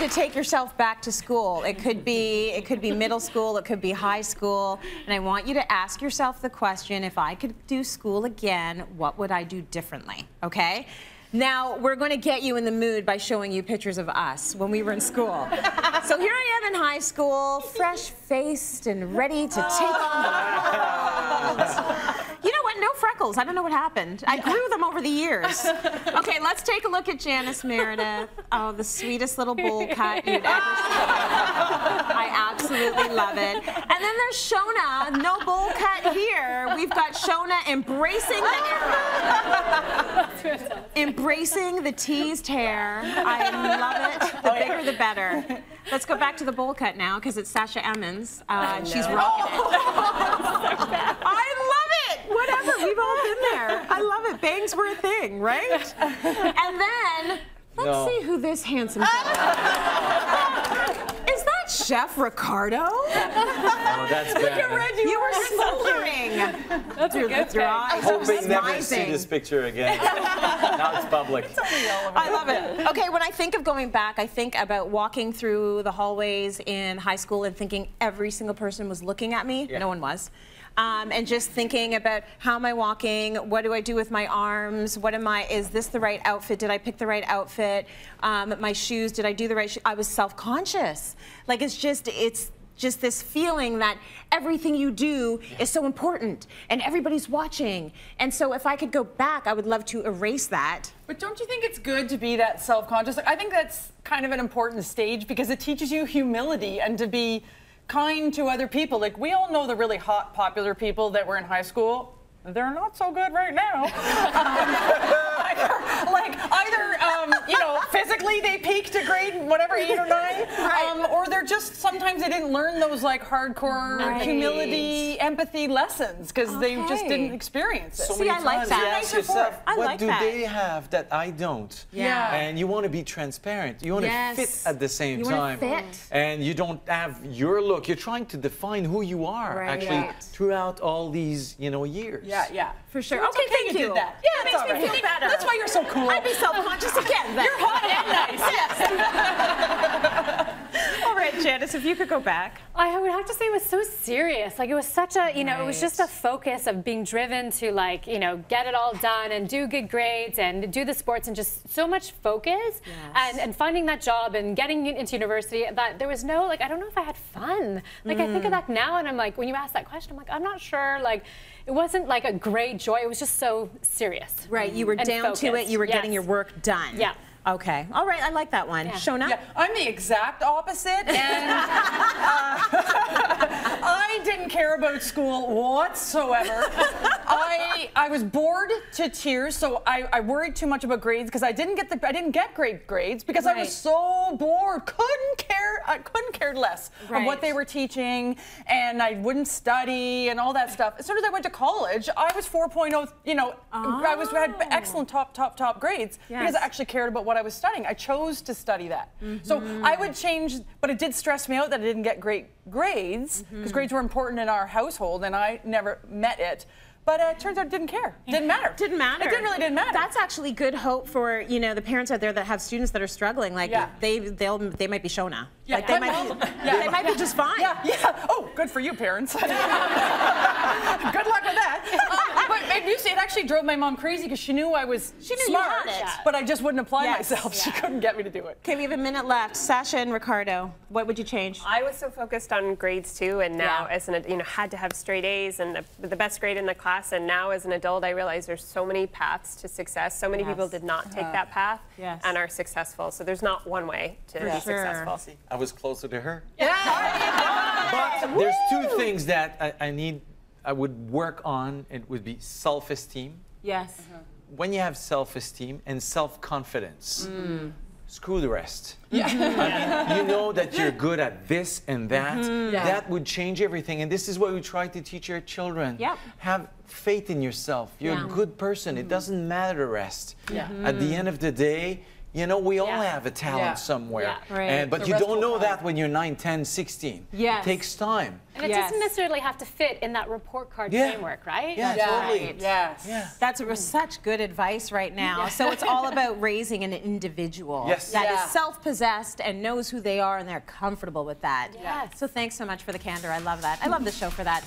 to take yourself back to school. It could be middle school, it could be high school, and I want you to ask yourself the question, if I could do school again, what would I do differently, okay? Now, we're going to get you in the mood by showing you pictures of us when we were in school. So here I am in high school, fresh-faced and ready to take on the world. You know what? No freckles. I don't know what happened. I grew them over the years. Okay, let's take a look at Janice Meredith. Oh, the sweetest little bowl cut you'd ever seen. I absolutely love it. And then there's Shoana. No bowl cut here. We've got Shoana embracing the era. Embracing the teased hair. I love it. The bigger, the better. Let's go back to the bowl cut now, because it's Sasha Emmons. She's rocking it. I love it. Whatever. We've all been there. I love it. Bangs were a thing, right? And then, let's see who this handsome guy is. Is that Chef Ricardo? Oh, that's bad. You were smoldering. That's a good Your thing. eyes Hoping are never see smizing. this picture again. Now it's public. I love it. Okay, when I think of going back, I think about walking through the hallways in high school and thinking every single person was looking at me. Yeah. No one was. And just thinking about, how am I walking? What do I do with my arms? Is this the right outfit? Did I pick the right outfit? My shoes, did I do the right shoes? I was self-conscious. Like, it's just this feeling that everything you do is so important and everybody's watching. And so if I could go back, I would love to erase that. But don't you think it's good to be that self-conscious? Like, I think that's kind of an important stage, because it teaches you humility and to be kind to other people. Like, we all know the really hot, popular people that were in high school. They're not so good right now. You know, physically they peaked to grade whatever, 8 or 9, right. Or they're just, sometimes they didn't learn those like hardcore humility, empathy lessons, because they just didn't experience it. So many times like that. you ask yourself, I what like do that. they have that I don't? Yeah. And you want to be transparent. You want to fit at the same time. You want to fit. And you don't have your look. You're trying to define who you are, actually, throughout all these, years. Yeah. For sure. So Okay, thank you. Did that. Yeah, it makes me feel better. That's why you're so cool. I'd be self-conscious again. You're hot and nice. Yes. All right, Janice, if you could go back. I would have to say it was so serious. Like, it was such a, it was just a focus of being driven to, like, get it all done and do good grades and do the sports, and just so much focus. Yes. And finding that job and getting into university, that there was no, like, I don't know if I had fun. Like, I think of that now, and I'm like, when you ask that question, I'm like, I'm not sure. Like, it wasn't like a great joy. It was just so serious. Right. You were down to it. You were getting your work done. Yeah. Okay. All right. I like that one. Shoana? Yeah, I'm the exact opposite, and I didn't care about school whatsoever. I was bored to tears, so I worried too much about grades, because I didn't get great grades because I was so bored. I couldn't care less of what they were teaching, and I wouldn't study and all that stuff. As soon as I went to college, I was 4.0. I had excellent top grades because I actually cared about what I was studying. I chose to study that. So I would change, but it did stress me out that I didn't get great grades, because grades were important in our household, and I never met it. But it turns out it didn't care. Didn't matter. Didn't matter. It really didn't matter. That's actually good hope for the parents out there that have students that are struggling. Like they might be Shoana. Yeah. Like they might be just fine. Yeah. Oh, good for you, parents. Good luck with that. But you see, it actually drove my mom crazy, because she knew I was smart, you had it. but I just wouldn't apply myself. She couldn't get me to do it. Okay, we have a minute left. Sasha and Ricardo, what would you change? I was so focused on grades too, and now as an had to have straight A's and the best grade in the class. And now as an adult, I realize there's so many paths to success. So many people did not take that path and are successful. So there's not one way to be successful. I was closer to her. Yeah. But there's two things that I would work on. It would be self-esteem. Yes. When you have self-esteem and self-confidence, screw the rest. Yeah. I mean, you know that you're good at this and that. That would change everything. And this is what we try to teach our children. Yep. Have faith in yourself. You're a good person. It doesn't matter the rest. At the end of the day, You know, we all have a talent somewhere. Yeah. Right. But you don't know that when you're 9, 10, 16. Yes. It takes time. And it doesn't necessarily have to fit in that report card framework, right? Yeah, totally. Yes. Yeah. That's such good advice right now. So it's all about raising an individual that is self-possessed and knows who they are and they're comfortable with that. Yes. So thanks so much for the candor. I love that. I love the show for that.